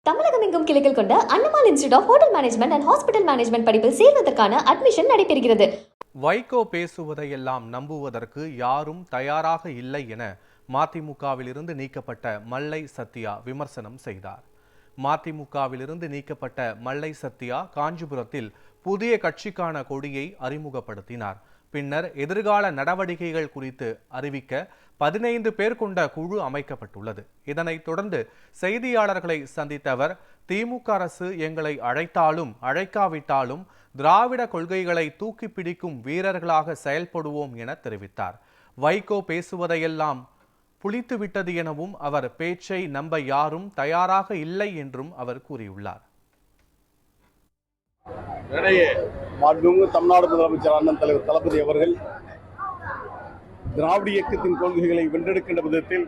தமிழகம் எங்கும் கிளைகள் கொண்ட Annamalai institute of hotel management and hospital management படிப்பில் சேர்வதற்கான அட்மிஷன் நடைபெறுகிறது. வைகோ பேசுவதையெல்லாம் நம்புவதற்கு யாரும் தயாராக இல்லை என மதிமுகவிலிருந்து நீக்கப்பட்ட மல்லை சத்யா விமர்சனம் செய்தார். மதிமுகவிலிருந்து நீக்கப்பட்ட மல்லை சத்யா காஞ்சிபுரத்தில் புதிய கட்சிக்கான கொடியை அறிமுகப்படுத்தினார். பின்னர் எதிர்கால நடவடிக்கைகள் குறித்து அறிவிக்க 15 பேர் கொண்ட குழு அமைக்கப்பட்டுள்ளது. இதனைத் தொடர்ந்து செய்தியாளர்களை சந்தித்த அவர், திமுக அரசு எங்களை அழைத்தாலும் அழைக்காவிட்டாலும் திராவிட கொள்கைகளை தூக்கி பிடிக்கும் வீரர்களாக செயல்படுவோம் என தெரிவித்தார். வைகோ பேசுவதையெல்லாம் புளித்துவிட்டது எனவும் அவர் பேச்சை நம்ப யாரும் தயாராக இல்லை என்றும் அவர் கூறியுள்ளார். மாண்புமிகு தமிழ்நாடு முதலமைச்சர் அண்ணன் தலைவர் தளபதி அவர்கள் திராவிட இயக்கத்தின் கொள்கைகளை வென்றெடுக்கின்ற விதத்தில்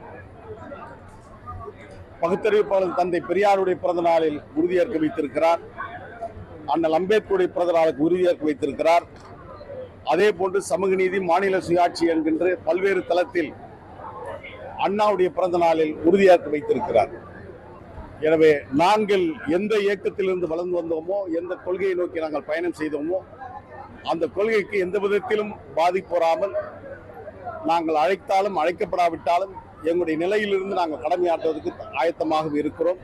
பகுத்தறிவிப்பாளர் தந்தை பெரியாருடைய பிறந்த நாளில் உறுதியேற்க வைத்திருக்கிறார். அண்ணல் அம்பேத்கருடைய பிறந்த நாளுக்கு உறுதியேற்க வைத்திருக்கிறார். அதே போன்று சமூக நீதி, மாநில சுயாட்சி என்கின்ற பல்வேறு தளத்தில் அண்ணாவுடைய பிறந்த நாளில் உறுதியேற்க வைத்திருக்கிறார். எனவே நாங்கள் எந்த இயக்கத்திலிருந்து வளர்ந்து வந்தோமோ, எந்த கொள்கையை நோக்கி நாங்கள் பயணம் செய்தோமோ, அந்த கொள்கைக்கு எந்த விதத்திலும் பாதிப்பு வராமல் நாங்கள் அழைத்தாலும் அழைக்கப்படாவிட்டாலும் எங்களுடைய நிலையிலிருந்து நாங்கள் கடமையாற்றுவதற்கு ஆயத்தமாக இருக்கிறோம்.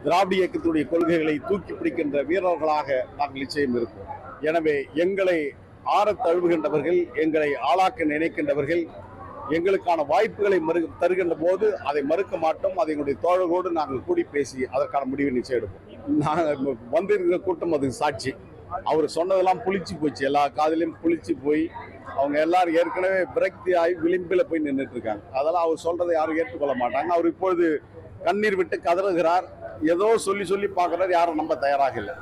திராவிட இயக்கத்துடைய கொள்கைகளை தூக்கி பிடிக்கின்ற வீரர்களாக நாங்கள் நிச்சயம் இருக்கிறோம். எனவே எங்களை ஆறத் தழுவுகின்றவர்கள், எங்களை ஆளாக்க நினைக்கின்றவர்கள், எங்களுக்கான வாய்ப்புகளை தருகின்ற போது அதை மறுக்க மாட்டோம். அதை எங்களுடைய தோழர்களோடு நாங்கள் கூடி பேசி அதற்கான முடிவை நிச்சயம் எடுப்போம். நாங்கள் வந்திருக்கிற கூட்டம் அதுக்கு சாட்சி. அவர் சொன்னதெல்லாம் புளிச்சு போச்சு, எல்லா காதலையும் புளிச்சு போய் அவங்க எல்லாரும் ஏற்கனவே விரக்தி ஆகி விளிம்பில் போய் நின்றுட்டு இருக்காங்க. அதெல்லாம் அவர் சொல்றதை யாரும் ஏற்றுக்கொள்ள மாட்டாங்க. அவர் இப்பொழுது கண்ணீர் விட்டு கதறுகிறார். ஏதோ சொல்லி பார்க்கிறார், யாரும் நம்ப தயாராக இல்லை.